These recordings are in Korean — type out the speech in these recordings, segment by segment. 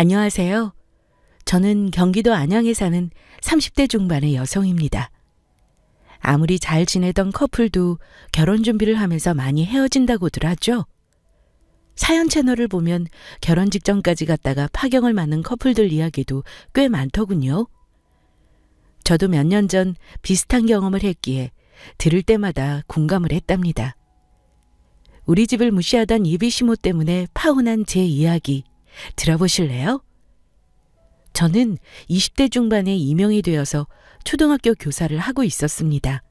안녕하세요. 저는 경기도 안양에 사는 30대 중반의 여성입니다. 아무리 잘 지내던 커플도 결혼 준비를 하면서 많이 헤어진다고들 하죠. 사연 채널을 보면 결혼 직전까지 갔다가 파경을 맞는 커플들 이야기도 꽤 많더군요. 저도 몇 년 전 비슷한 경험을 했기에 들을 때마다 공감을 했답니다. 우리 집을 무시하던 이비시모 때문에 파혼한 제 이야기 들어보실래요? 저는 20대 중반에 임용이 되어서 초등학교 교사를 하고 있었습니다.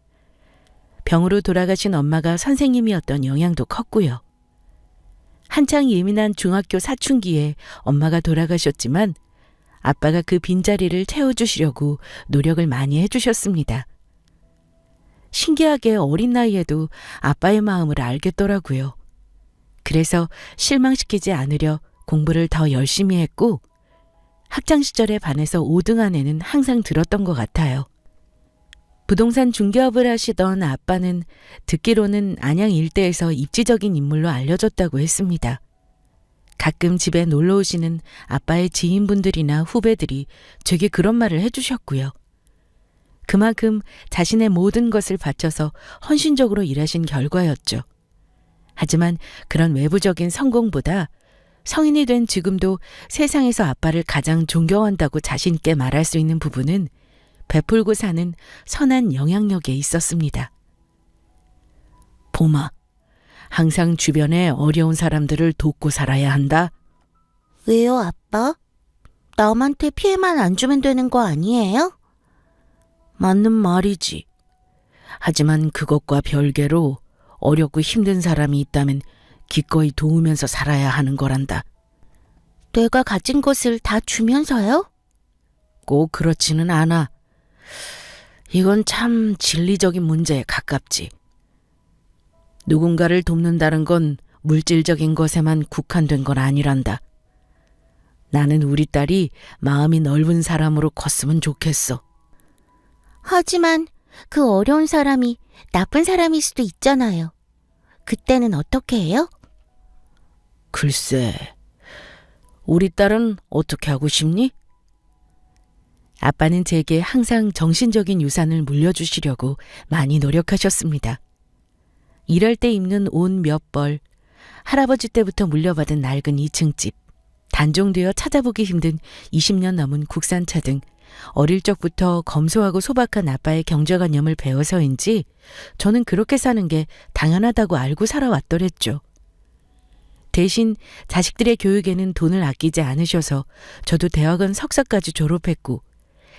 병으로 돌아가신 엄마가 선생님이었던 영향도 컸고요. 한창 예민한 중학교 사춘기에 엄마가 돌아가셨지만 아빠가 그 빈자리를 채워주시려고 노력을 많이 해주셨습니다. 신기하게 어린 나이에도 아빠의 마음을 알겠더라고요. 그래서 실망시키지 않으려 공부를 더 열심히 했고 학창 시절에 반해서 5등 안에는 항상 들었던 것 같아요. 부동산 중개업을 하시던 아빠는 듣기로는 안양 일대에서 입지적인 인물로 알려졌다고 했습니다. 가끔 집에 놀러 오시는 아빠의 지인분들이나 후배들이 제게 그런 말을 해주셨고요. 그만큼 자신의 모든 것을 바쳐서 헌신적으로 일하신 결과였죠. 하지만 그런 외부적인 성공보다 성인이 된 지금도 세상에서 아빠를 가장 존경한다고 자신 있게 말할 수 있는 부분은 베풀고 사는 선한 영향력에 있었습니다. 봄아, 항상 주변에 어려운 사람들을 돕고 살아야 한다. 왜요, 아빠? 남한테 피해만 안 주면 되는 거 아니에요? 맞는 말이지. 하지만 그것과 별개로 어렵고 힘든 사람이 있다면 기꺼이 도우면서 살아야 하는 거란다. 내가 가진 것을 다 주면서요? 꼭 그렇지는 않아. 이건 참 진리적인 문제에 가깝지. 누군가를 돕는다는 건 물질적인 것에만 국한된 건 아니란다. 나는 우리 딸이 마음이 넓은 사람으로 컸으면 좋겠어. 하지만 그 어려운 사람이 나쁜 사람일 수도 있잖아요. 그때는 어떻게 해요? 글쎄, 우리 딸은 어떻게 하고 싶니? 아빠는 제게 항상 정신적인 유산을 물려주시려고 많이 노력하셨습니다. 일할 때 입는 옷 몇 벌, 할아버지 때부터 물려받은 낡은 2층 집, 단종되어 찾아보기 힘든 20년 넘은 국산차 등 어릴 적부터 검소하고 소박한 아빠의 경제관념을 배워서인지 저는 그렇게 사는 게 당연하다고 알고 살아왔더랬죠. 대신 자식들의 교육에는 돈을 아끼지 않으셔서 저도 대학원 석사까지 졸업했고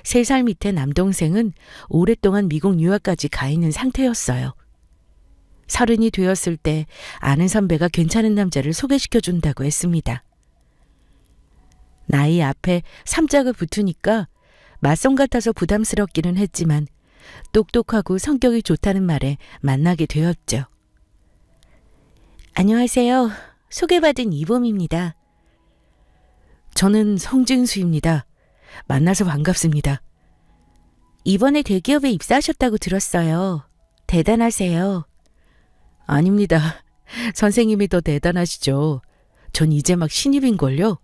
3살 밑에 남동생은 오랫동안 미국 유학까지 가 있는 상태였어요. 30이 되었을 때 아는 선배가 괜찮은 남자를 소개시켜준다고 했습니다. 나이 앞에 3자가 붙으니까 맞선 같아서 부담스럽기는 했지만 똑똑하고 성격이 좋다는 말에 만나게 되었죠. 안녕하세요. 소개받은 이봄입니다. 저는 성진수입니다. 만나서 반갑습니다. 이번에 대기업에 입사하셨다고 들었어요. 대단하세요. 아닙니다. 선생님이 더 대단하시죠. 전 이제 막 신입인걸요.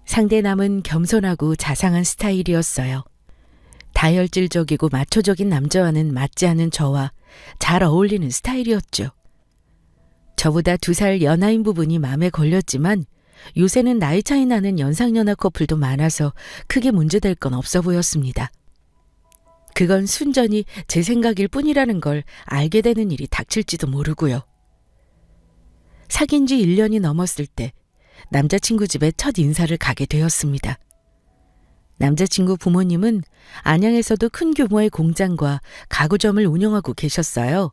상대남은 겸손하고 자상한 스타일이었어요. 다혈질적이고 마초적인 남자와는 맞지 않은 저와 잘 어울리는 스타일이었죠. 저보다 2살 연하인 부분이 마음에 걸렸지만 요새는 나이 차이 나는 연상연하 커플도 많아서 크게 문제될 건 없어 보였습니다. 그건 순전히 제 생각일 뿐이라는 걸 알게 되는 일이 닥칠지도 모르고요. 사귄 지 1년이 넘었을 때 남자친구 집에 첫 인사를 가게 되었습니다. 남자친구 부모님은 안양에서도 큰 규모의 공장과 가구점을 운영하고 계셨어요.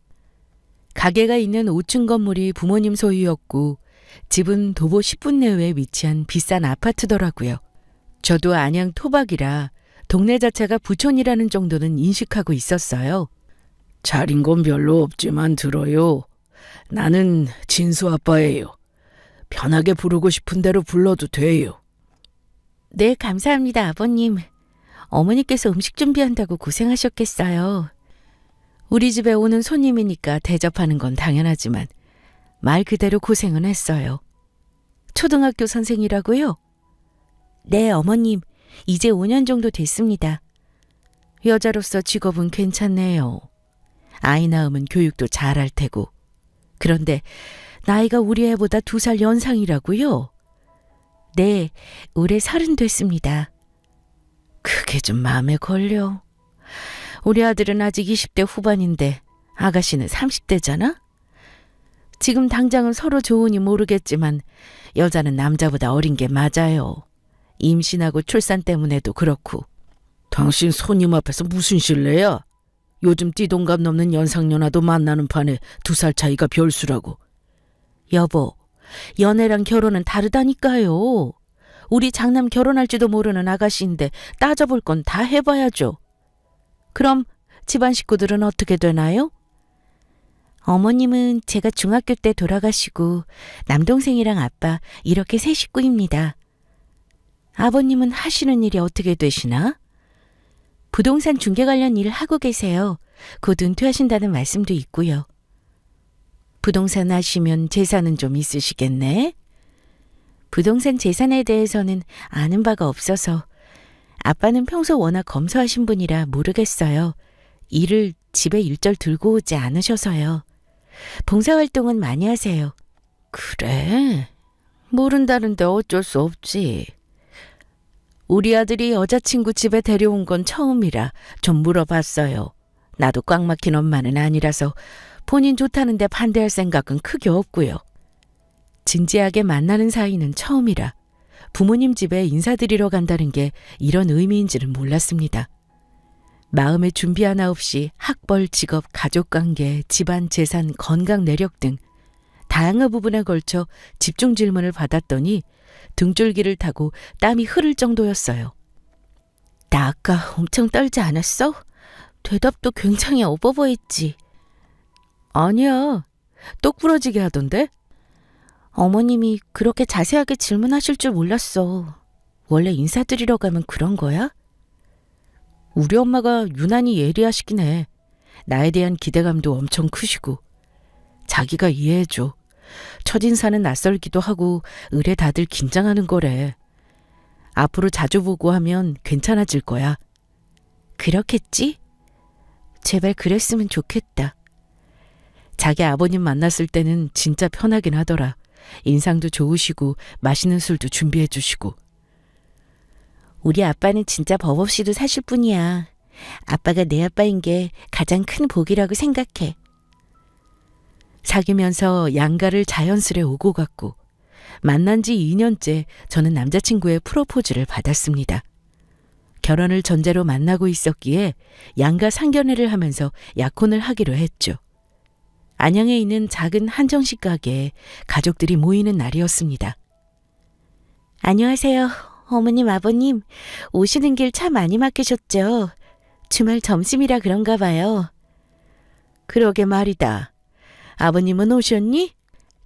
가게가 있는 5층 건물이 부모님 소유였고 집은 도보 10분 내외에 위치한 비싼 아파트더라고요. 저도 안양 토박이라 동네 자체가 부촌이라는 정도는 인식하고 있었어요. 잘인 건 별로 없지만 들어요. 나는 진수 아빠예요. 편하게 부르고 싶은 대로 불러도 돼요. 네, 감사합니다, 아버님. 어머니께서 음식 준비한다고 고생하셨겠어요. 우리 집에 오는 손님이니까 대접하는 건 당연하지만 말 그대로 고생은 했어요. 초등학교 선생이라고요? 네, 어머님. 이제 5년 정도 됐습니다. 여자로서 직업은 괜찮네요. 아이 낳으면 교육도 잘할 테고. 그런데 나이가 우리 애보다 2살 연상이라고요? 네, 올해 30 됐습니다. 그게 좀 마음에 걸려. 우리 아들은 아직 20대 후반인데 아가씨는 30대잖아? 지금 당장은 서로 좋으니 모르겠지만 여자는 남자보다 어린 게 맞아요. 임신하고 출산 때문에도 그렇고. 당신 손님 앞에서 무슨 실례야? 요즘 띠동갑 넘는 연상연하도 만나는 판에 2살 차이가 별수라고. 여보, 연애랑 결혼은 다르다니까요. 우리 장남 결혼할지도 모르는 아가씨인데 따져볼 건 다 해봐야죠. 그럼 집안 식구들은 어떻게 되나요? 어머님은 제가 중학교 때 돌아가시고 남동생이랑 아빠 이렇게 세 식구입니다. 아버님은 하시는 일이 어떻게 되시나? 부동산 중개 관련 일을 하고 계세요. 곧 은퇴하신다는 말씀도 있고요. 부동산 하시면 재산은 좀 있으시겠네? 부동산 재산에 대해서는 아는 바가 없어서 아빠는 평소 워낙 검소하신 분이라 모르겠어요. 일을 집에 일절 들고 오지 않으셔서요. 봉사활동은 많이 하세요. 그래? 모른다는데 어쩔 수 없지. 우리 아들이 여자친구 집에 데려온 건 처음이라 좀 물어봤어요. 나도 꽉 막힌 엄마는 아니라서 본인 좋다는데 반대할 생각은 크게 없고요. 진지하게 만나는 사이는 처음이라 부모님 집에 인사드리러 간다는 게 이런 의미인지는 몰랐습니다. 마음의 준비 하나 없이 학벌, 직업, 가족관계, 집안, 재산, 건강, 내력 등 다양한 부분에 걸쳐 집중 질문을 받았더니 등줄기를 타고 땀이 흐를 정도였어요. 나 아까 엄청 떨지 않았어? 대답도 굉장히 어버버했지. 아니야. 똑 부러지게 하던데? 어머님이 그렇게 자세하게 질문하실 줄 몰랐어. 원래 인사드리러 가면 그런 거야? 우리 엄마가 유난히 예리하시긴 해. 나에 대한 기대감도 엄청 크시고. 자기가 이해해줘. 첫인사는 낯설기도 하고 의뢰 다들 긴장하는 거래. 앞으로 자주 보고 하면 괜찮아질 거야. 그렇겠지? 제발 그랬으면 좋겠다. 자기 아버님 만났을 때는 진짜 편하긴 하더라. 인상도 좋으시고 맛있는 술도 준비해 주시고. 우리 아빠는 진짜 법 없이도 사실 뿐이야. 아빠가 내 아빠인 게 가장 큰 복이라고 생각해. 사귀면서 양가를 자연스레 오고 갔고 만난 지 2년째 저는 남자친구의 프로포즈를 받았습니다. 결혼을 전제로 만나고 있었기에 양가 상견례를 하면서 약혼을 하기로 했죠. 안양에 있는 작은 한정식 가게에 가족들이 모이는 날이었습니다. 안녕하세요. 어머님, 아버님. 오시는 길 차 많이 막히셨죠? 주말 점심이라 그런가 봐요. 그러게 말이다. 아버님은 오셨니?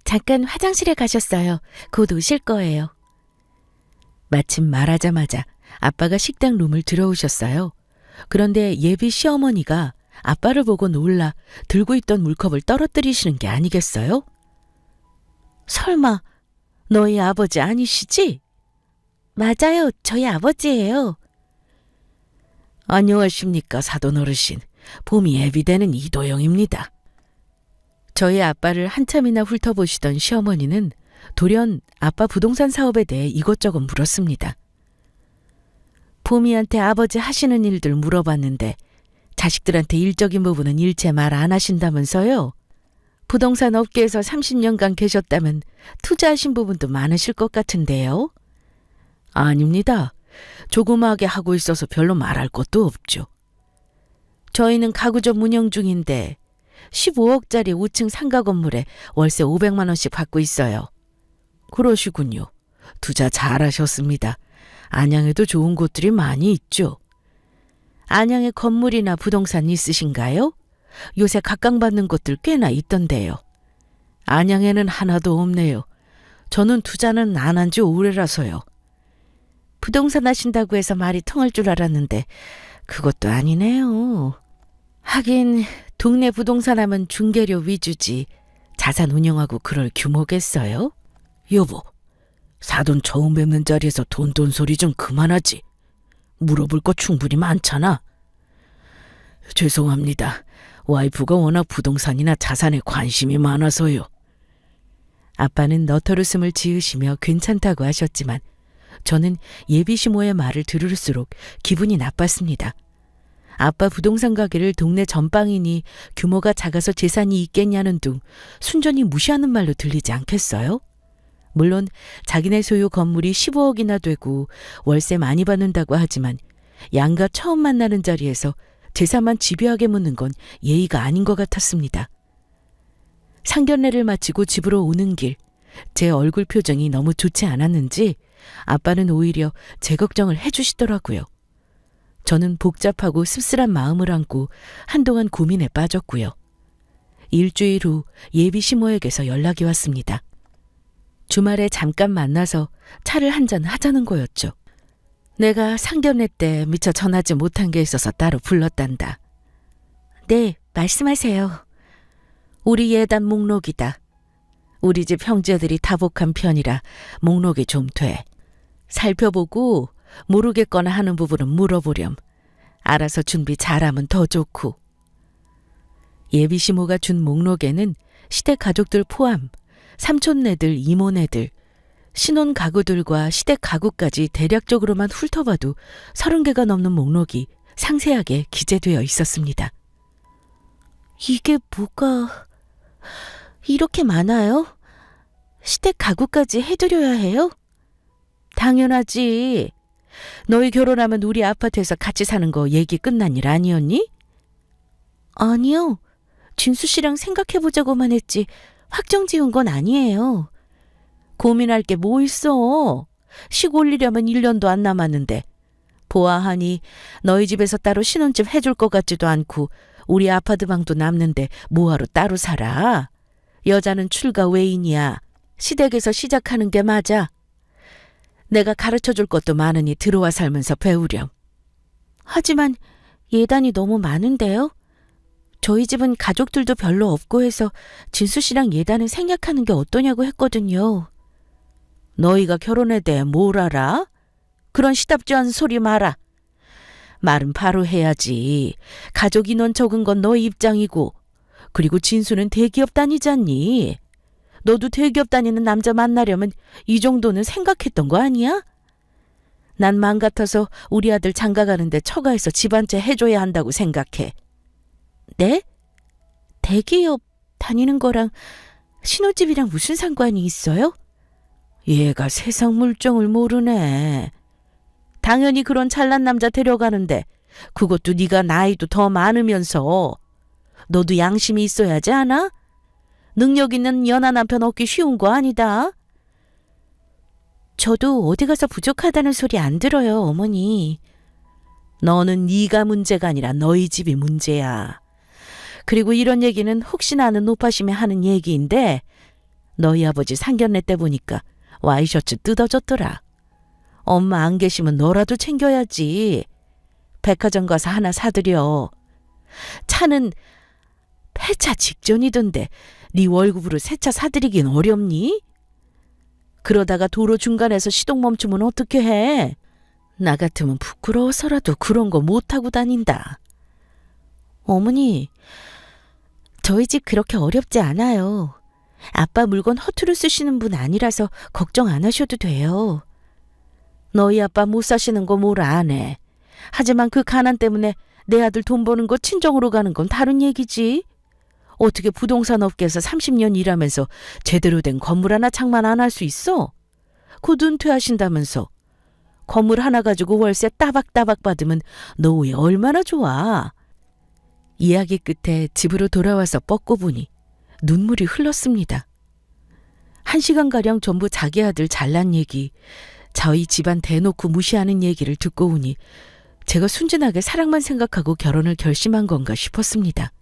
잠깐 화장실에 가셨어요. 곧 오실 거예요. 마침 말하자마자 아빠가 식당 룸을 들어오셨어요. 그런데 예비 시어머니가 아빠를 보고 놀라 들고 있던 물컵을 떨어뜨리시는 게 아니겠어요? 설마 너희 아버지 아니시지? 맞아요. 저희 아버지예요. 안녕하십니까, 사돈 어르신. 봄이 애비되는 이도영입니다. 저희 아빠를 한참이나 훑어보시던 시어머니는 돌연 아빠 부동산 사업에 대해 이것저것 물었습니다. 봄이한테 아버지 하시는 일들 물어봤는데 자식들한테 일적인 부분은 일체 말 안 하신다면서요? 부동산 업계에서 30년간 계셨다면 투자하신 부분도 많으실 것 같은데요? 아닙니다. 조그마하게 하고 있어서 별로 말할 것도 없죠. 저희는 가구점 운영 중인데 15억짜리 5층 상가 건물에 월세 500만 원씩 받고 있어요. 그러시군요. 투자 잘하셨습니다. 안양에도 좋은 곳들이 많이 있죠. 안양에 건물이나 부동산 있으신가요? 요새 각광받는 곳들 꽤나 있던데요. 안양에는 하나도 없네요. 저는 투자는 안 한 지 오래라서요. 부동산 하신다고 해서 말이 통할 줄 알았는데 그것도 아니네요. 하긴 동네 부동산 하면 중개료 위주지 자산 운영하고 그럴 규모겠어요? 여보, 사돈 처음 뵙는 자리에서 돈돈 소리 좀 그만하지. 물어볼 거 충분히 많잖아. 죄송합니다. 와이프가 워낙 부동산이나 자산에 관심이 많아서요. 아빠는 너털웃음을 지으시며 괜찮다고 하셨지만 저는 예비 시모의 말을 들을수록 기분이 나빴습니다. 아빠 부동산 가게를 동네 전방이니 규모가 작아서 재산이 있겠냐는 둥 순전히 무시하는 말로 들리지 않겠어요? 물론 자기네 소유 건물이 15억이나 되고 월세 많이 받는다고 하지만 양가 처음 만나는 자리에서 재산만 집요하게 묻는 건 예의가 아닌 것 같았습니다. 상견례를 마치고 집으로 오는 길, 제 얼굴 표정이 너무 좋지 않았는지 아빠는 오히려 제 걱정을 해주시더라고요. 저는 복잡하고 씁쓸한 마음을 안고 한동안 고민에 빠졌고요. 일주일 후 예비 시모에게서 연락이 왔습니다. 주말에 잠깐 만나서 차를 한잔 하자는 거였죠. 내가 상견례 때 미처 전하지 못한 게 있어서 따로 불렀단다. 네, 말씀하세요. 우리 예단 목록이다. 우리 집 형제들이 다복한 편이라 목록이 좀 돼. 살펴보고 모르겠거나 하는 부분은 물어보렴. 알아서 준비 잘하면 더 좋고. 예비 시모가 준 목록에는 시댁 가족들 포함 삼촌네들, 이모네들, 신혼 가구들과 시댁 가구까지 대략적으로만 훑어봐도 30개가 넘는 목록이 상세하게 기재되어 있었습니다. 이게 뭐가 이렇게 많아요? 시댁 가구까지 해드려야 해요? 당연하지. 너희 결혼하면 우리 아파트에서 같이 사는 거 얘기 끝난 일 아니었니? 아니요. 진수 씨랑 생각해보자고만 했지 확정 지은 건 아니에요. 고민할 게 뭐 있어. 식 올리려면 1년도 안 남았는데. 보아하니 너희 집에서 따로 신혼집 해줄 것 같지도 않고 우리 아파트 방도 남는데 뭐하러 따로 살아. 여자는 출가 외인이야. 시댁에서 시작하는 게 맞아. 내가 가르쳐줄 것도 많으니 들어와 살면서 배우렴. 하지만 예단이 너무 많은데요? 저희 집은 가족들도 별로 없고 해서 진수 씨랑 예단을 생략하는 게 어떠냐고 했거든요. 너희가 결혼에 대해 뭘 알아? 그런 시답지 않은 소리 마라. 말은 바로 해야지. 가족 인원 적은 건 너희 입장이고 그리고 진수는 대기업 다니잖니. 너도 대기업 다니는 남자 만나려면 이 정도는 생각했던 거 아니야? 난 맘 같아서 우리 아들 장가 가는데 처가에서 집안채 해줘야 한다고 생각해. 네? 대기업 다니는 거랑 신혼집이랑 무슨 상관이 있어요? 얘가 세상 물정을 모르네. 당연히 그런 잘난 남자 데려가는데 그것도 네가 나이도 더 많으면서 너도 양심이 있어야지 않아? 능력 있는 연하 남편 얻기 쉬운 거 아니다. 저도 어디 가서 부족하다는 소리 안 들어요, 어머니. 너는 네가 문제가 아니라 너희 집이 문제야. 그리고 이런 얘기는 혹시나 하는 노파심에 하는 얘기인데 너희 아버지 상견례 때 보니까 와이셔츠 뜯어졌더라. 엄마 안 계시면 너라도 챙겨야지. 백화점 가서 하나 사드려. 차는 폐차 직전이던데 네 월급으로 새 차 사드리긴 어렵니? 그러다가 도로 중간에서 시동 멈추면 어떻게 해? 나 같으면 부끄러워서라도 그런 거 못하고 다닌다. 어머니, 저희 집 그렇게 어렵지 않아요. 아빠 물건 허투루 쓰시는 분 아니라서 걱정 안 하셔도 돼요. 너희 아빠 못 사시는 거 뭘 안 해. 하지만 그 가난 때문에 내 아들 돈 버는 거 친정으로 가는 건 다른 얘기지. 어떻게 부동산 업계에서 30년 일하면서 제대로 된 건물 하나 장만 안 할 수 있어? 곧 은퇴하신다면서. 건물 하나 가지고 월세 따박따박 받으면 노후에 얼마나 좋아. 이야기 끝에 집으로 돌아와서 뻗고 보니 눈물이 흘렀습니다. 1시간가량 전부 자기 아들 잘난 얘기, 저희 집안 대놓고 무시하는 얘기를 듣고 오니 제가 순진하게 사랑만 생각하고 결혼을 결심한 건가 싶었습니다.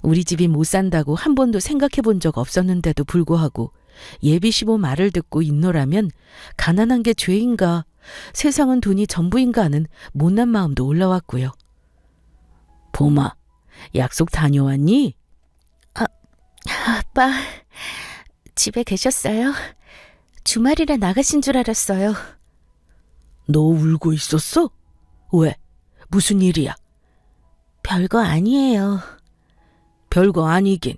우리 집이 못 산다고 한 번도 생각해 본 적 없었는데도 불구하고 예비 시부 말을 듣고 있노라면 가난한 게 죄인가, 세상은 돈이 전부인가 하는 못난 마음도 올라왔고요. 봄아, 약속 다녀왔니? 아빠, 집에 계셨어요? 주말이라 나가신 줄 알았어요. 너 울고 있었어? 왜? 무슨 일이야? 별거 아니에요. 별거 아니긴.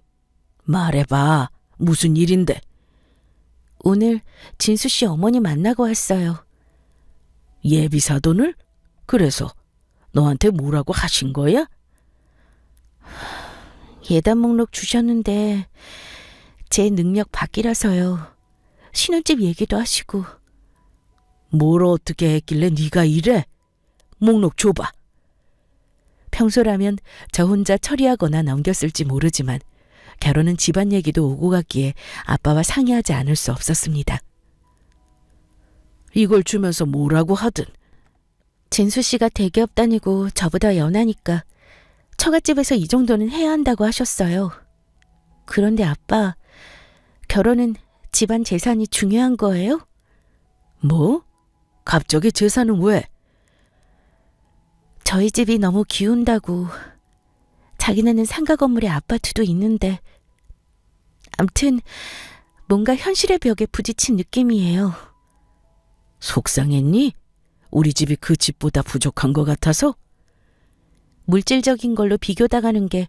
말해봐. 무슨 일인데? 오늘 진수 씨 어머니 만나고 왔어요. 예비사돈을? 그래서 너한테 뭐라고 하신 거야? 예단 목록 주셨는데 제 능력 밖이라서요. 신혼집 얘기도 하시고. 뭘 어떻게 했길래 네가 이래? 목록 줘봐. 평소라면 저 혼자 처리하거나 넘겼을지 모르지만 결혼은 집안 얘기도 오고 갔기에 아빠와 상의하지 않을 수 없었습니다. 이걸 주면서 뭐라고 하든. 진수 씨가 대기업 다니고 저보다 연하니까 처갓집에서 이 정도는 해야 한다고 하셨어요. 그런데 아빠, 결혼은 집안 재산이 중요한 거예요? 뭐? 갑자기 재산은 왜? 저희 집이 너무 기운다고. 자기네는 상가 건물에 아파트도 있는데. 암튼 뭔가 현실의 벽에 부딪힌 느낌이에요. 속상했니? 우리 집이 그 집보다 부족한 것 같아서? 물질적인 걸로 비교당하는 게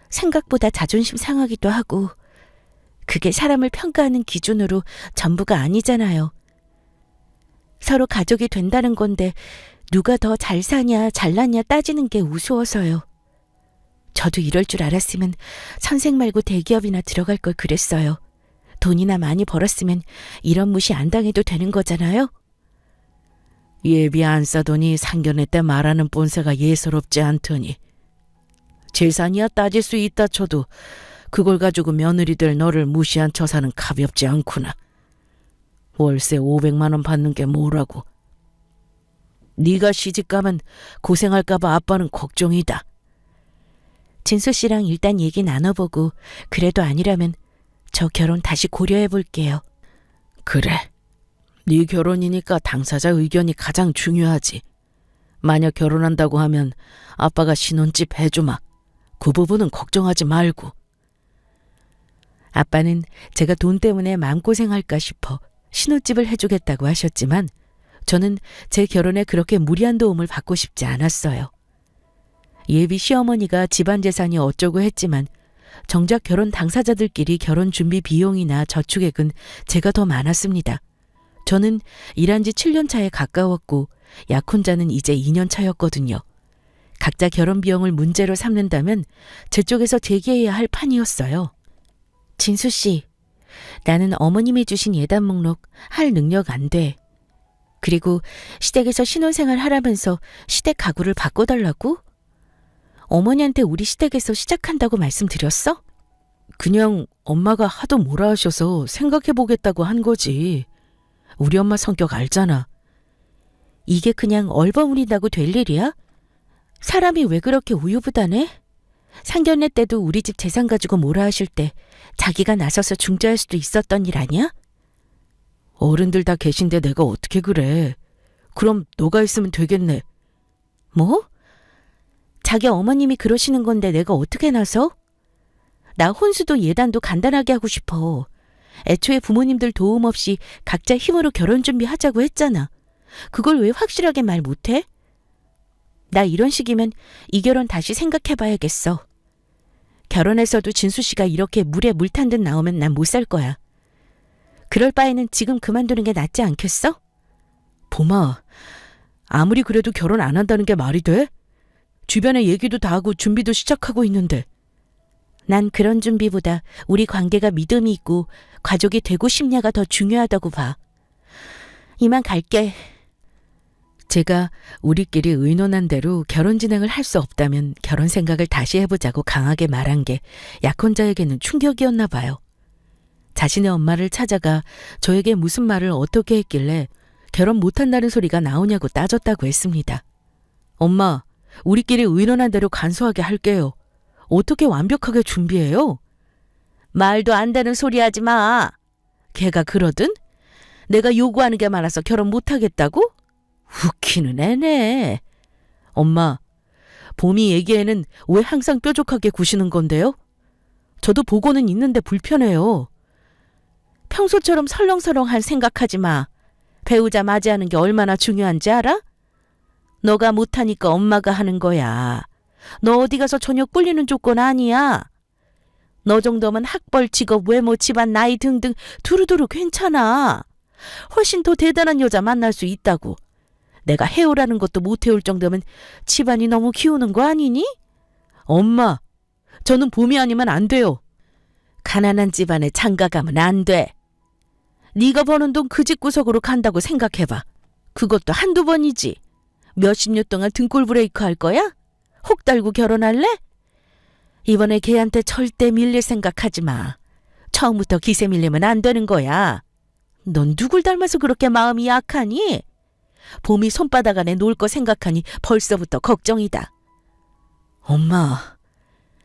생각보다 자존심 상하기도 하고, 그게 사람을 평가하는 기준으로 전부가 아니잖아요. 서로 가족이 된다는 건데 누가 더 잘 사냐 잘났냐 따지는 게 우스워서요. 저도 이럴 줄 알았으면 선생 말고 대기업이나 들어갈 걸 그랬어요. 돈이나 많이 벌었으면 이런 무시 안 당해도 되는 거잖아요. 예비 안 싸더니 상견례 때 말하는 본세가 예사롭지 않더니. 재산이야 따질 수 있다 쳐도 그걸 가지고 며느리 될 너를 무시한 처사는 가볍지 않구나. 월세 500만 원 받는 게 뭐라고. 네가 시집가면 고생할까 봐 아빠는 걱정이다. 진수 씨랑 일단 얘기 나눠보고 그래도 아니라면 저 결혼 다시 고려해 볼게요. 그래. 네 결혼이니까 당사자 의견이 가장 중요하지. 만약 결혼한다고 하면 아빠가 신혼집 해주마. 그 부분은 걱정하지 말고. 아빠는 제가 돈 때문에 마음고생할까 싶어 신혼집을 해주겠다고 하셨지만 저는 제 결혼에 그렇게 무리한 도움을 받고 싶지 않았어요. 예비 시어머니가 집안 재산이 어쩌고 했지만 정작 결혼 당사자들끼리 결혼 준비 비용이나 저축액은 제가 더 많았습니다. 저는 일한 지 7년 차에 가까웠고 약혼자는 이제 2년 차였거든요. 각자 결혼 비용을 문제로 삼는다면 제 쪽에서 제기해야 할 판이었어요. 진수 씨, 나는 어머님이 주신 예단 목록 할 능력 안 돼. 그리고 시댁에서 신혼생활 하라면서 시댁 가구를 바꿔달라고? 어머니한테 우리 시댁에서 시작한다고 말씀드렸어? 그냥 엄마가 하도 뭐라 하셔서 생각해보겠다고 한 거지. 우리 엄마 성격 알잖아. 이게 그냥 얼버무린다고 될 일이야? 사람이 왜 그렇게 우유부단해? 상견례 때도 우리 집 재산 가지고 뭐라 하실 때 자기가 나서서 중재할 수도 있었던 일 아니야? 어른들 다 계신데 내가 어떻게 그래. 그럼 너가 있으면 되겠네. 뭐? 자기 어머님이 그러시는 건데 내가 어떻게 나서? 나 혼수도 예단도 간단하게 하고 싶어. 애초에 부모님들 도움 없이 각자 힘으로 결혼 준비하자고 했잖아. 그걸 왜 확실하게 말 못해? 나 이런 식이면 이 결혼 다시 생각해봐야겠어. 결혼해서도 진수 씨가 이렇게 물에 물 탄 듯 나오면 난 못 살 거야. 그럴 바에는 지금 그만두는 게 낫지 않겠어? 봄아, 아무리 그래도 결혼 안 한다는 게 말이 돼? 주변에 얘기도 다 하고 준비도 시작하고 있는데. 난 그런 준비보다 우리 관계가 믿음이 있고 가족이 되고 싶냐가 더 중요하다고 봐. 이만 갈게. 제가 우리끼리 의논한 대로 결혼 진행을 할 수 없다면 결혼 생각을 다시 해보자고 강하게 말한 게 약혼자에게는 충격이었나 봐요. 자신의 엄마를 찾아가 저에게 무슨 말을 어떻게 했길래 결혼 못한다는 소리가 나오냐고 따졌다고 했습니다. 엄마, 우리끼리 의논한 대로 간소하게 할게요. 어떻게 완벽하게 준비해요? 말도 안 되는 소리 하지 마. 걔가 그러든? 내가 요구하는 게 많아서 결혼 못하겠다고? 웃기는 애네. 엄마, 봄이 얘기에는 왜 항상 뾰족하게 구시는 건데요? 저도 보고는 있는데 불편해요. 평소처럼 설렁설렁한 생각하지 마. 배우자 맞이하는 게 얼마나 중요한지 알아? 너가 못하니까 엄마가 하는 거야. 너 어디 가서 전혀 꿀리는 조건 아니야. 너 정도면 학벌, 직업, 외모, 집안, 나이 등등 두루두루 괜찮아. 훨씬 더 대단한 여자 만날 수 있다고. 내가 해오라는 것도 못 해올 정도면 집안이 너무 키우는 거 아니니? 엄마, 저는 봄이 아니면 안 돼요. 가난한 집안에 장가가면 안 돼. 네가 버는 돈 그 집 구석으로 간다고 생각해봐. 그것도 한두 번이지. 몇십 년 동안 등골 브레이크 할 거야? 혹 달고 결혼할래? 이번에 걔한테 절대 밀릴 생각하지 마. 처음부터 기세 밀리면 안 되는 거야. 넌 누굴 닮아서 그렇게 마음이 약하니? 봄이 손바닥 안에 놓을 거 생각하니 벌써부터 걱정이다. 엄마,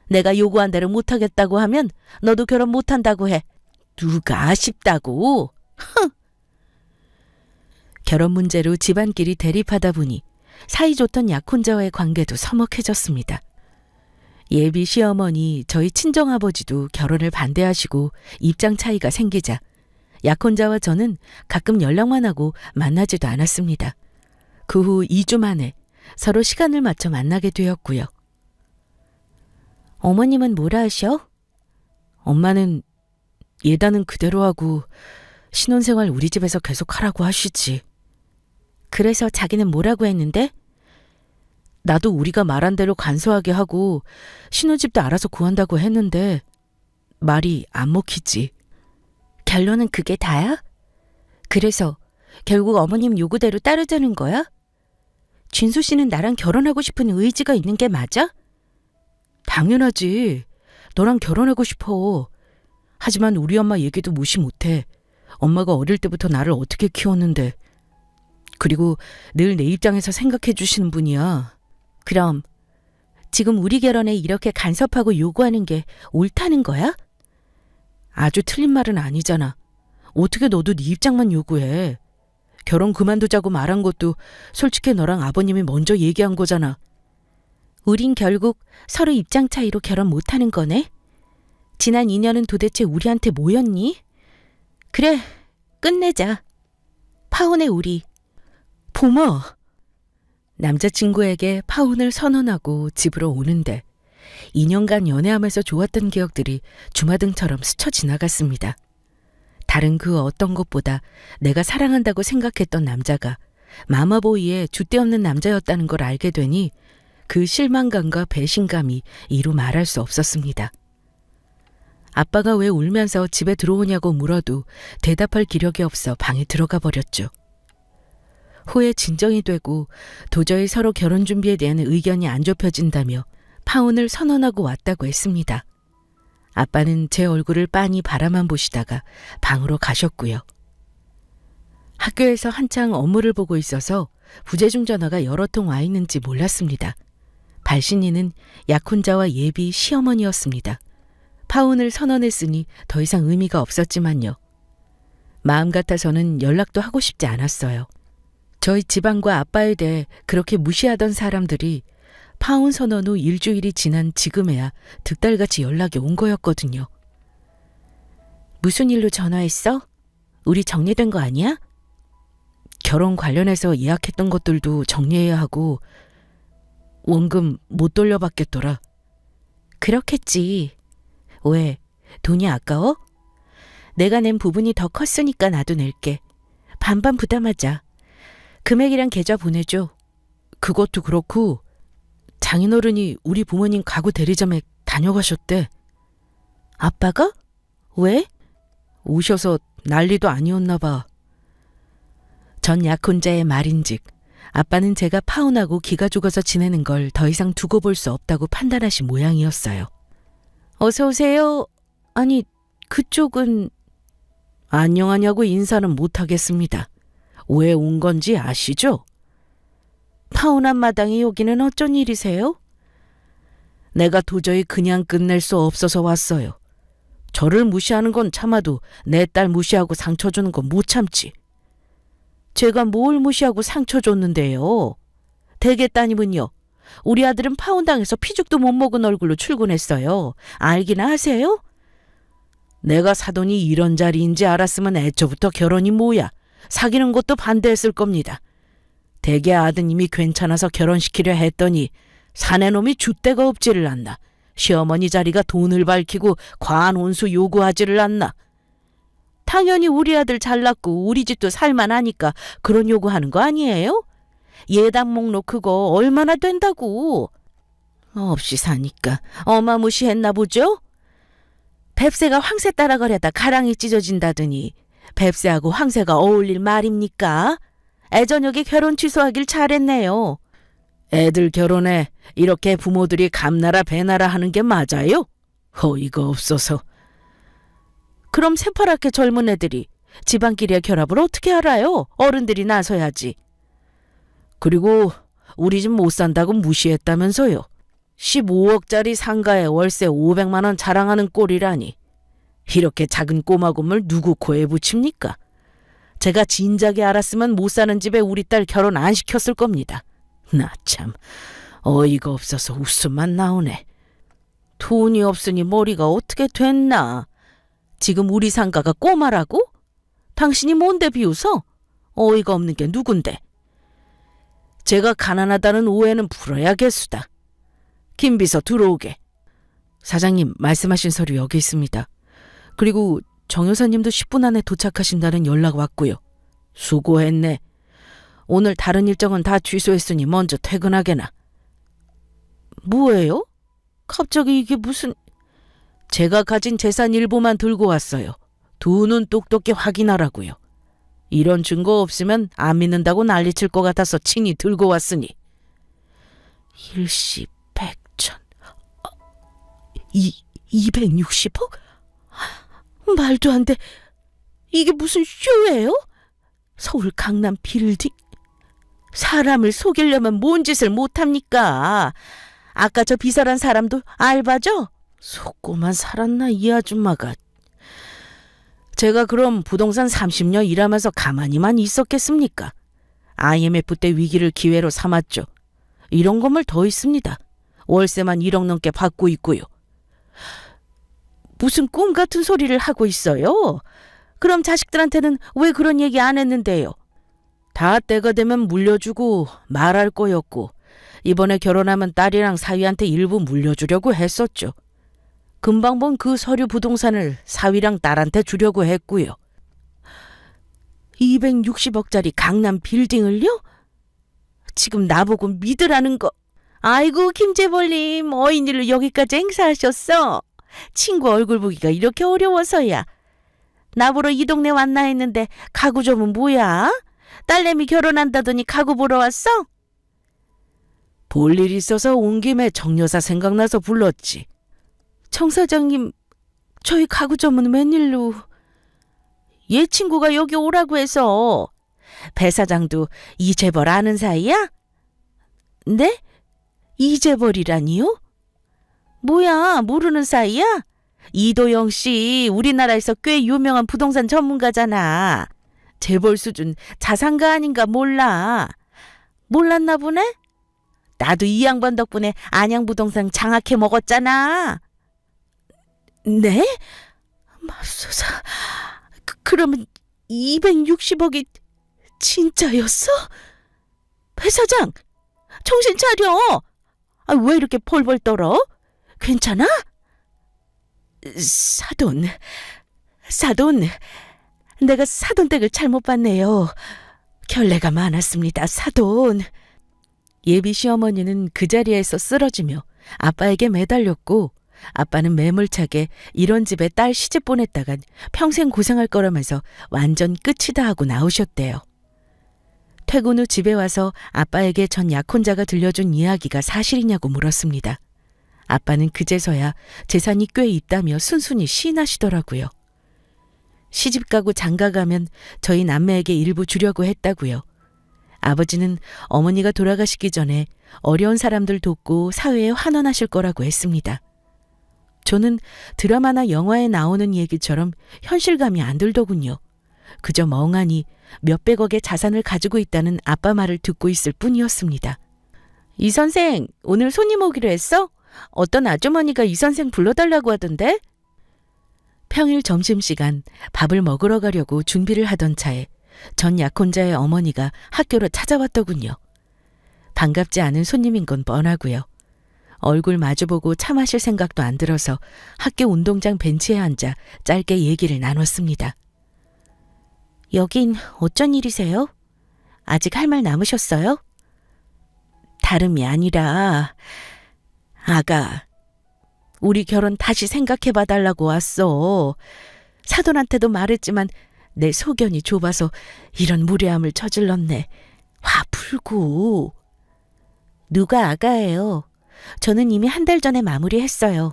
내가 요구한 대로 못하겠다고 하면 너도 결혼 못한다고 해. 누가 아쉽다고? 결혼 문제로 집안끼리 대립하다 보니 사이좋던 약혼자와의 관계도 서먹해졌습니다. 예비 시어머니, 저희 친정아버지도 결혼을 반대하시고 입장 차이가 생기자 약혼자와 저는 가끔 연락만 하고 만나지도 않았습니다. 그 후 2주 만에 서로 시간을 맞춰 만나게 되었고요. 어머님은 뭐라 하셔? 엄마는 예단은 그대로 하고 신혼생활 우리 집에서 계속 하라고 하시지. 그래서 자기는 뭐라고 했는데? 나도 우리가 말한 대로 간소하게 하고 신혼집도 알아서 구한다고 했는데 말이 안 먹히지. 결론은 그게 다야? 그래서 결국 어머님 요구대로 따르자는 거야? 진수 씨는 나랑 결혼하고 싶은 의지가 있는 게 맞아? 당연하지. 너랑 결혼하고 싶어. 하지만 우리 엄마 얘기도 무시 못해. 엄마가 어릴 때부터 나를 어떻게 키웠는데. 그리고 늘 내 입장에서 생각해 주시는 분이야. 그럼 지금 우리 결혼에 이렇게 간섭하고 요구하는 게 옳다는 거야? 아주 틀린 말은 아니잖아. 어떻게 너도 네 입장만 요구해. 결혼 그만두자고 말한 것도 솔직히 너랑 아버님이 먼저 얘기한 거잖아. 우린 결국 서로 입장 차이로 결혼 못하는 거네? 지난 2년은 도대체 우리한테 뭐였니? 그래, 끝내자. 파혼의 우리. 봄아! 남자친구에게 파혼을 선언하고 집으로 오는데 2년간 연애하면서 좋았던 기억들이 주마등처럼 스쳐 지나갔습니다. 다른 그 어떤 것보다 내가 사랑한다고 생각했던 남자가 마마보이의 줏대없는 남자였다는 걸 알게 되니 그 실망감과 배신감이 이루 말할 수 없었습니다. 아빠가 왜 울면서 집에 들어오냐고 물어도 대답할 기력이 없어 방에 들어가 버렸죠. 후에 진정이 되고 도저히 서로 결혼 준비에 대한 의견이 안 좁혀진다며 파혼을 선언하고 왔다고 했습니다. 아빠는 제 얼굴을 빤히 바라만 보시다가 방으로 가셨고요. 학교에서 한창 업무를 보고 있어서 부재중 전화가 여러 통 와 있는지 몰랐습니다. 발신인은 약혼자와 예비 시어머니였습니다. 파혼을 선언했으니 더 이상 의미가 없었지만요. 마음 같아서는 연락도 하고 싶지 않았어요. 저희 집안과 아빠에 대해 그렇게 무시하던 사람들이 파혼 선언 후 일주일이 지난 지금에야 득달같이 연락이 온 거였거든요. 무슨 일로 전화했어? 우리 정리된 거 아니야? 결혼 관련해서 예약했던 것들도 정리해야 하고 원금 못 돌려받겠더라. 그렇겠지. 왜? 돈이 아까워? 내가 낸 부분이 더 컸으니까 나도 낼게. 반반 부담하자. 금액이랑 계좌 보내줘. 그것도 그렇고 장인어른이 우리 부모님 가구 대리점에 다녀가셨대. 아빠가? 왜? 오셔서 난리도 아니었나 봐. 전 약혼자의 말인즉 아빠는 제가 파혼하고 기가 죽어서 지내는 걸 더 이상 두고 볼 수 없다고 판단하신 모양이었어요. 어서 오세요. 아니, 그쪽은... 안녕하냐고 인사는 못하겠습니다. 왜 온 건지 아시죠? 파혼한 마당에 여기는 어쩐 일이세요? 내가 도저히 그냥 끝낼 수 없어서 왔어요. 저를 무시하는 건 참아도 내 딸 무시하고 상처 주는 건 못 참지. 제가 뭘 무시하고 상처 줬는데요. 대개 따님은요. 우리 아들은 파혼당해서 피죽도 못 먹은 얼굴로 출근했어요. 알기나 하세요? 내가 사돈이 이런 자리인지 알았으면 애초부터 결혼이 뭐야. 사귀는 것도 반대했을 겁니다. 대개 아드님이 괜찮아서 결혼시키려 했더니 사내놈이 줏대가 없지를 않나. 시어머니 자리가 돈을 밝히고 과한 혼수 요구하지를 않나. 당연히 우리 아들 잘났고 우리 집도 살만하니까 그런 요구하는 거 아니에요? 예당 목록 그거 얼마나 된다고. 없이 사니까 어마무시했나 보죠? 뱁새가 황새 따라가려다 가랑이 찢어진다더니 뱁새하고 황새가 어울릴 말입니까? 애저녁에 결혼 취소하길 잘했네요. 애들 결혼에 이렇게 부모들이 감나라 배나라 하는 게 맞아요? 어이가 없어서. 그럼 새파랗게 젊은 애들이 집안끼리의 결합을 어떻게 알아요? 어른들이 나서야지. 그리고 우리 집 못 산다고 무시했다면서요. 15억짜리 상가에 월세 500만 원 자랑하는 꼴이라니. 이렇게 작은 꼬마 건물 누구 코에 붙입니까? 제가 진작에 알았으면 못 사는 집에 우리 딸 결혼 안 시켰을 겁니다. 나 참 어이가 없어서 웃음만 나오네. 돈이 없으니 머리가 어떻게 됐나. 지금 우리 상가가 꼬마라고? 당신이 뭔데 비웃어? 어이가 없는 게 누군데? 제가 가난하다는 오해는 풀어야겠수다. 김비서 들어오게. 사장님, 말씀하신 서류 여기 있습니다. 그리고 정 여사님도 10분 안에 도착하신다는 연락 왔고요. 수고했네. 오늘 다른 일정은 다 취소했으니 먼저 퇴근하게나. 뭐예요? 갑자기 이게 무슨... 제가 가진 재산 일부만 들고 왔어요. 두 눈 똑똑히 확인하라고요. 이런 증거 없으면 안 믿는다고 난리칠 것 같아서 친히 들고 왔으니. 일시 100천... 260억? 말도 안 돼. 이게 무슨 쇼예요? 서울 강남 빌딩? 사람을 속이려면 뭔 짓을 못합니까? 아까 저 비서란 사람도 알바죠? 속고만 살았나 이 아줌마가. 제가 그럼 부동산 30년 일하면서 가만히만 있었겠습니까? IMF 때 위기를 기회로 삼았죠. 이런 건물 더 있습니다. 월세만 1억 넘게 받고 있고요. 무슨 꿈 같은 소리를 하고 있어요? 그럼 자식들한테는 왜 그런 얘기 안 했는데요? 다 때가 되면 물려주고 말할 거였고 이번에 결혼하면 딸이랑 사위한테 일부 물려주려고 했었죠. 금방 본 그 서류 부동산을 사위랑 딸한테 주려고 했고요. 260억짜리 강남 빌딩을요? 지금 나보고 믿으라는 거. 아이고 김재벌님, 어인일로 여기까지 행사하셨어. 친구 얼굴 보기가 이렇게 어려워서야. 나보러 이 동네 왔나 했는데 가구 점은 뭐야? 딸내미 결혼한다더니 가구 보러 왔어? 볼 일 있어서 온 김에 정 여사 생각나서 불렀지. 정 사장님, 저희 가구 점은 웬일로? 얘 친구가 여기 오라고 해서. 배 사장도 이재벌 아는 사이야? 네? 이재벌이라니요? 뭐야, 모르는 사이야? 이도영 씨, 우리나라에서 꽤 유명한 부동산 전문가잖아. 재벌 수준 자산가 아닌가 몰라. 몰랐나 보네? 나도 이 양반 덕분에 안양부동산 장악해 먹었잖아. 네? 맙소사, 그러면 260억이 진짜였어? 배 사장, 정신 차려. 왜 이렇게 벌벌 떨어? 괜찮아? 사돈, 내가 사돈 댁을 잘못 봤네요. 결례가 많았습니다, 사돈. 예비 시어머니는 그 자리에서 쓰러지며 아빠에게 매달렸고 아빠는 매몰차게 이런 집에 딸 시집 보냈다간 평생 고생할 거라면서 완전 끝이다 하고 나오셨대요. 퇴근 후 집에 와서 아빠에게 전 약혼자가 들려준 이야기가 사실이냐고 물었습니다. 아빠는 그제서야 재산이 꽤 있다며 순순히 시인하시더라고요. 시집가고 장가가면 저희 남매에게 일부 주려고 했다고요. 아버지는 어머니가 돌아가시기 전에 어려운 사람들 돕고 사회에 환원하실 거라고 했습니다. 저는 드라마나 영화에 나오는 얘기처럼 현실감이 안 들더군요. 그저 멍하니 몇백억의 자산을 가지고 있다는 아빠 말을 듣고 있을 뿐이었습니다. 이 선생, 오늘 손님 오기로 했어? 어떤 아주머니가 이 선생 불러달라고 하던데? 평일 점심시간 밥을 먹으러 가려고 준비를 하던 차에 전 약혼자의 어머니가 학교로 찾아왔더군요. 반갑지 않은 손님인 건 뻔하고요. 얼굴 마주보고 차 마실 생각도 안 들어서 학교 운동장 벤치에 앉아 짧게 얘기를 나눴습니다. 여긴 어쩐 일이세요? 아직 할 말 남으셨어요? 다름이 아니라 아가, 우리 결혼 다시 생각해봐 달라고 왔어. 사돈한테도 말했지만 내 소견이 좁아서 이런 무례함을 저질렀네. 화 풀고. 누가 아가예요? 저는 이미 한 달 전에 마무리했어요.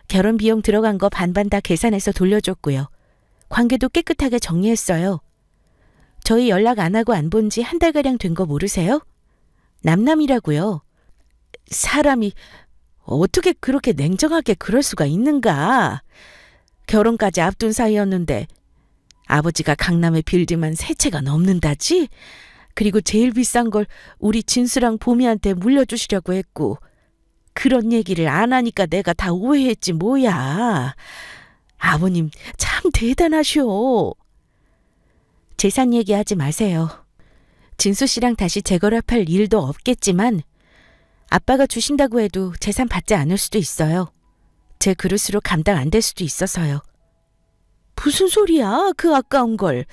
결혼 비용 들어간 거 반반 다 계산해서 돌려줬고요. 관계도 깨끗하게 정리했어요. 저희 연락 안 하고 안 본 지 한 달가량 된 거 모르세요? 남남이라고요. 사람이 어떻게 그렇게 냉정하게 그럴 수가 있는가? 결혼까지 앞둔 사이였는데 아버지가 강남에 빌딩만 3채가 넘는다지? 그리고 제일 비싼 걸 우리 진수랑 보미한테 물려주시려고 했고 그런 얘기를 안 하니까 내가 다 오해했지 뭐야. 아버님 참 대단하셔. 재산 얘기하지 마세요. 진수 씨랑 다시 재결합할 일도 없겠지만 아빠가 주신다고 해도 재산 받지 않을 수도 있어요. 제 그릇으로 감당 안 될 수도 있어서요. 무슨 소리야? 그 아까운 걸.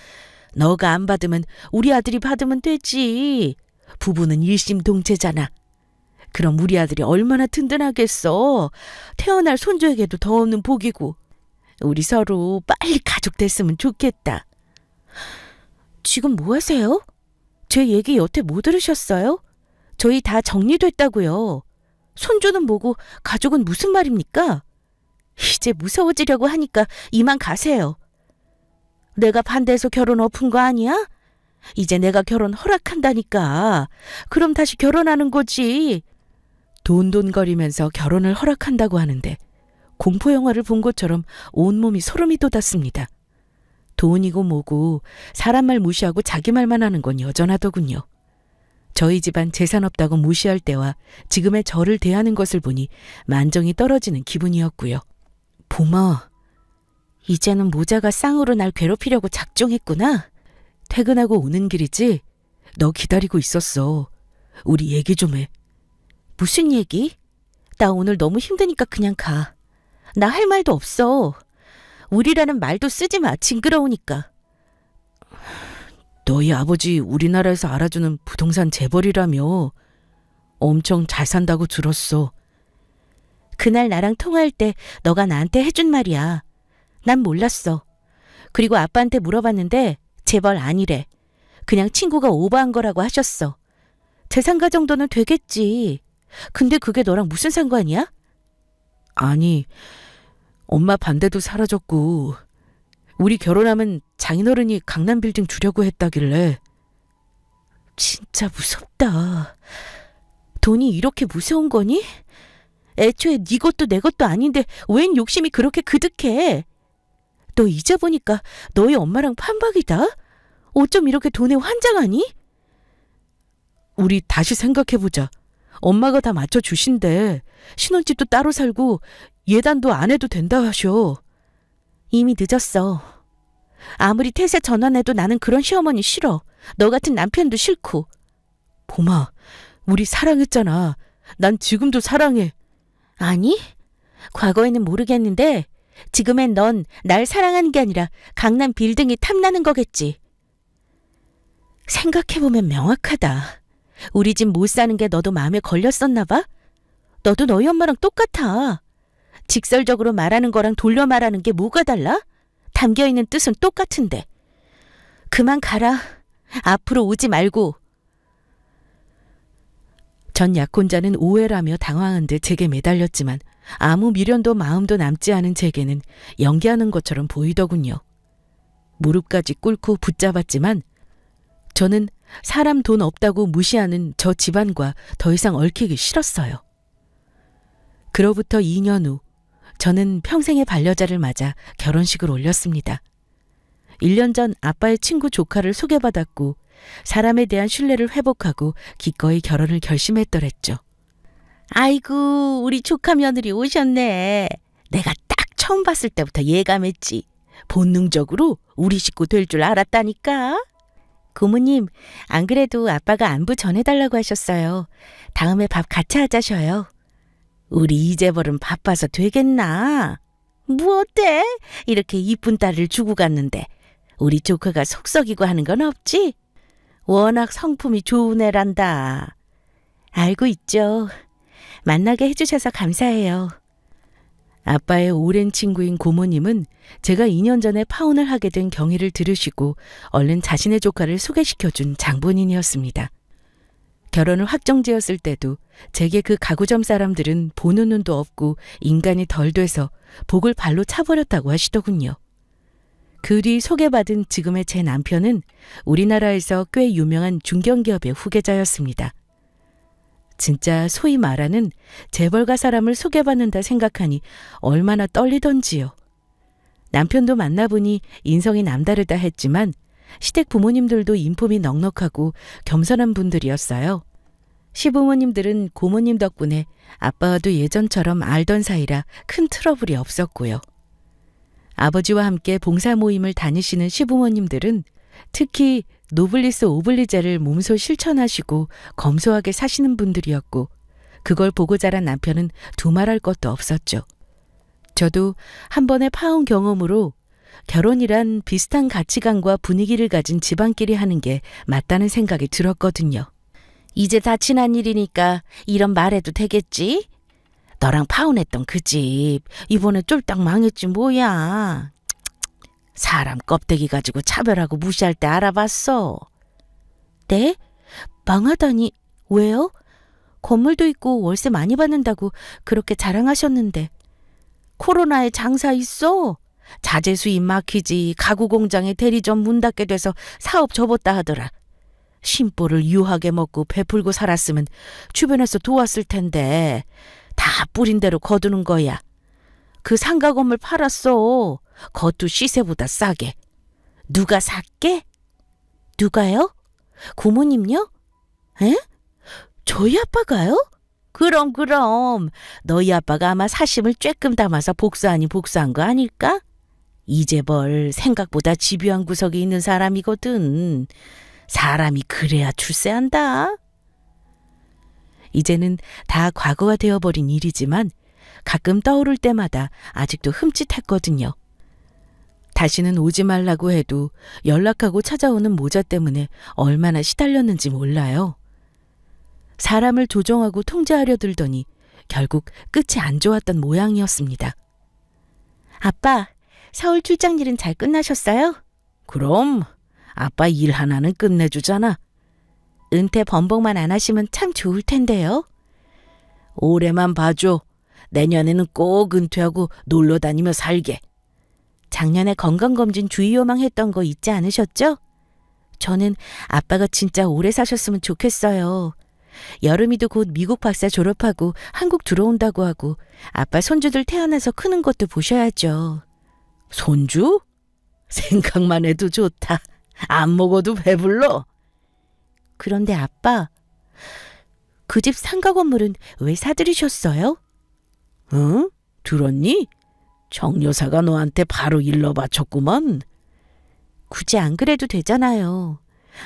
너가 안 받으면 우리 아들이 받으면 되지. 부부는 일심동체잖아. 그럼 우리 아들이 얼마나 든든하겠어. 태어날 손주에게도 더 없는 복이고. 우리 서로 빨리 가족 됐으면 좋겠다. 지금 뭐 하세요? 제 얘기 여태 못 들으셨어요? 저희 다 정리됐다고요. 손주는 뭐고 가족은 무슨 말입니까? 이제 무서워지려고 하니까 이만 가세요. 내가 반대해서 결혼 엎은 거 아니야? 이제 내가 결혼 허락한다니까. 그럼 다시 결혼하는 거지. 돈돈거리면서 결혼을 허락한다고 하는데 공포영화를 본 것처럼 온몸이 소름이 돋았습니다. 돈이고 뭐고 사람 말 무시하고 자기 말만 하는 건 여전하더군요. 저희 집안 재산 없다고 무시할 때와 지금의 저를 대하는 것을 보니 만정이 떨어지는 기분이었고요. 봄아, 이제는 모자가 쌍으로 날 괴롭히려고 작정했구나. 퇴근하고 오는 길이지? 너 기다리고 있었어. 우리 얘기 좀 해. 무슨 얘기? 나 오늘 너무 힘드니까 그냥 가. 나 할 말도 없어. 우리라는 말도 쓰지 마. 징그러우니까. 너희 아버지 우리나라에서 알아주는 부동산 재벌이라며. 엄청 잘 산다고 들었어. 그날 나랑 통화할 때 너가 나한테 해준 말이야. 난 몰랐어. 그리고 아빠한테 물어봤는데 재벌 아니래. 그냥 친구가 오버한 거라고 하셨어. 재산가 정도는 되겠지. 근데 그게 너랑 무슨 상관이야? 아니, 엄마 반대도 사라졌고 우리 결혼하면 장인어른이 강남 빌딩 주려고 했다길래. 진짜 무섭다. 돈이 이렇게 무서운 거니? 애초에 네 것도 내 것도 아닌데 웬 욕심이 그렇게 그득해? 너 이제 보니까 너희 엄마랑 판박이다? 어쩜 이렇게 돈에 환장하니? 우리 다시 생각해보자. 엄마가 다 맞춰주신대. 신혼집도 따로 살고 예단도 안 해도 된다 하셔. 이미 늦었어. 아무리 태세 전환해도 나는 그런 시어머니 싫어. 너 같은 남편도 싫고. 봄아, 우리 사랑했잖아. 난 지금도 사랑해. 아니, 과거에는 모르겠는데 지금엔 넌 날 사랑하는 게 아니라 강남 빌딩이 탐나는 거겠지. 생각해보면 명확하다. 우리 집 못 사는 게 너도 마음에 걸렸었나 봐? 너도 너희 엄마랑 똑같아. 직설적으로 말하는 거랑 돌려 말하는 게 뭐가 달라? 담겨있는 뜻은 똑같은데. 그만 가라. 앞으로 오지 말고. 전 약혼자는 오해라며 당황한 듯 제게 매달렸지만 아무 미련도 마음도 남지 않은 제게는 연기하는 것처럼 보이더군요. 무릎까지 꿇고 붙잡았지만 저는 사람 돈 없다고 무시하는 저 집안과 더 이상 얽히기 싫었어요. 그로부터 2년 후 저는 평생의 반려자를 맞아 결혼식을 올렸습니다. 1년 전 아빠의 친구 조카를 소개받았고 사람에 대한 신뢰를 회복하고 기꺼이 결혼을 결심했더랬죠. 아이고, 우리 조카 며느리 오셨네. 내가 딱 처음 봤을 때부터 예감했지. 본능적으로 우리 식구 될 줄 알았다니까. 고모님, 안 그래도 아빠가 안부 전해달라고 하셨어요. 다음에 밥 같이 하자셔요. 우리 이재벌은 바빠서 되겠나? 뭐 어때? 이렇게 이쁜 딸을 주고 갔는데 우리 조카가 속썩이고 하는 건 없지? 워낙 성품이 좋은 애란다. 알고 있죠. 만나게 해주셔서 감사해요. 아빠의 오랜 친구인 고모님은 제가 2년 전에 파혼을 하게 된 경위를 들으시고 얼른 자신의 조카를 소개시켜준 장본인이었습니다. 결혼을 확정지었을 때도 제게 그 가구점 사람들은 보는 눈도 없고 인간이 덜 돼서 복을 발로 차버렸다고 하시더군요. 그 뒤 소개받은 지금의 제 남편은 우리나라에서 꽤 유명한 중견기업의 후계자였습니다. 진짜 소위 말하는 재벌가 사람을 소개받는다 생각하니 얼마나 떨리던지요. 남편도 만나보니 인성이 남다르다 했지만 시댁 부모님들도 인품이 넉넉하고 겸손한 분들이었어요. 시부모님들은 고모님 덕분에 아빠와도 예전처럼 알던 사이라 큰 트러블이 없었고요. 아버지와 함께 봉사 모임을 다니시는 시부모님들은 특히 노블리스 오블리제를 몸소 실천하시고 검소하게 사시는 분들이었고 그걸 보고 자란 남편은 두말할 것도 없었죠. 저도 한 번의 파혼 경험으로 결혼이란 비슷한 가치관과 분위기를 가진 집안끼리 하는 게 맞다는 생각이 들었거든요. 이제 다 지난 일이니까 이런 말해도 되겠지? 너랑 파혼했던 그 집 이번에 쫄딱 망했지 뭐야. 사람 껍데기 가지고 차별하고 무시할 때 알아봤어. 네? 망하다니 왜요? 건물도 있고 월세 많이 받는다고 그렇게 자랑하셨는데. 코로나에 장사 있어? 자재 수입 막히지. 가구 공장에 대리점 문 닫게 돼서 사업 접었다 하더라. 심보를 유하게 먹고 베풀고 살았으면 주변에서 도왔을 텐데 다 뿌린 대로 거두는 거야. 그 상가 건물 팔았어. 그것도 시세보다 싸게. 누가 샀게? 누가요? 고모님요? 에? 저희 아빠가요? 그럼 너희 아빠가 아마 사심을 쬐끔 담아서 복사 복사한 거 아닐까? 이재벌 생각보다 집요한 구석이 있는 사람이거든. 사람이 그래야 출세한다. 이제는 다 과거가 되어버린 일이지만 가끔 떠오를 때마다 아직도 흠칫했거든요. 다시는 오지 말라고 해도 연락하고 찾아오는 모자 때문에 얼마나 시달렸는지 몰라요. 사람을 조종하고 통제하려 들더니 결국 끝이 안 좋았던 모양이었습니다. 아빠, 서울 출장 일은 잘 끝나셨어요? 그럼 아빠 일 하나는 끝내주잖아. 은퇴 번복만 안 하시면 참 좋을 텐데요. 올해만 봐줘. 내년에는 꼭 은퇴하고 놀러 다니며 살게. 작년에 건강검진 주의요망 했던 거 잊지 않으셨죠? 저는 아빠가 진짜 오래 사셨으면 좋겠어요. 여름이도 곧 미국 박사 졸업하고 한국 들어온다고 하고 아빠 손주들 태어나서 크는 것도 보셔야죠. 손주? 생각만 해도 좋다. 안 먹어도 배불러. 그런데 아빠, 그 집 상가 건물은 왜 사들이셨어요? 응? 들었니? 정 여사가 너한테 바로 일러 바쳤구먼. 굳이 안 그래도 되잖아요.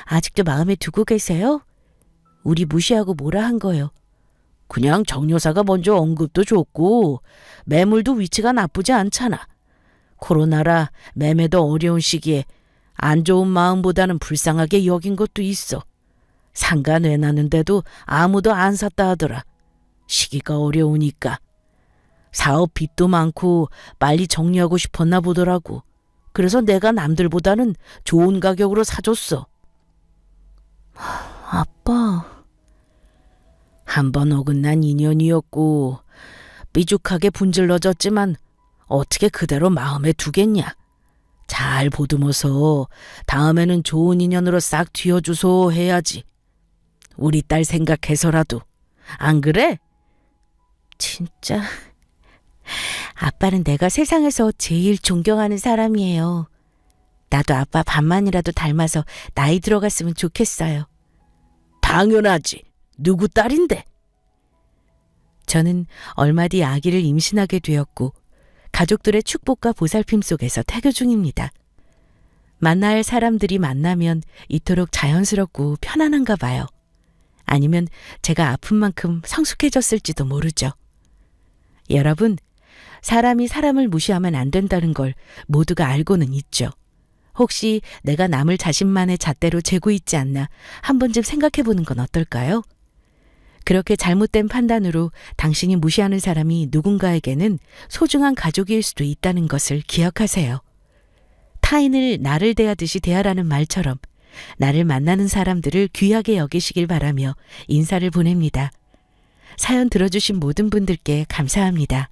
아직도 마음에 두고 계세요? 우리 무시하고 뭐라 한 거요? 그냥 정 여사가 먼저 언급도 줬고 매물도 위치가 나쁘지 않잖아. 코로나라 매매도 어려운 시기에 안 좋은 마음보다는 불쌍하게 여긴 것도 있어. 상가 내놨는데도 아무도 안 샀다 하더라. 시기가 어려우니까. 사업 빚도 많고 빨리 정리하고 싶었나 보더라고. 그래서 내가 남들보다는 좋은 가격으로 사줬어. 아빠. 한번 어긋난 인연이었고 삐죽하게 분질러졌지만 어떻게 그대로 마음에 두겠냐. 잘 보듬어서 다음에는 좋은 인연으로 싹 튀어주소 해야지. 우리 딸 생각해서라도. 안 그래? 진짜 아빠는 내가 세상에서 제일 존경하는 사람이에요. 나도 아빠 반만이라도 닮아서 나이 들어갔으면 좋겠어요. 당연하지. 누구 딸인데? 저는 얼마 뒤 아기를 임신하게 되었고 가족들의 축복과 보살핌 속에서 태교 중입니다. 만나야 할 사람들이 만나면 이토록 자연스럽고 편안한가 봐요. 아니면 제가 아픈 만큼 성숙해졌을지도 모르죠. 여러분, 사람이 사람을 무시하면 안 된다는 걸 모두가 알고는 있죠. 혹시 내가 남을 자신만의 잣대로 재고 있지 않나 한 번쯤 생각해 보는 건 어떨까요? 그렇게 잘못된 판단으로 당신이 무시하는 사람이 누군가에게는 소중한 가족일 수도 있다는 것을 기억하세요. 타인을 나를 대하듯이 대하라는 말처럼 나를 만나는 사람들을 귀하게 여기시길 바라며 인사를 보냅니다. 사연 들어주신 모든 분들께 감사합니다.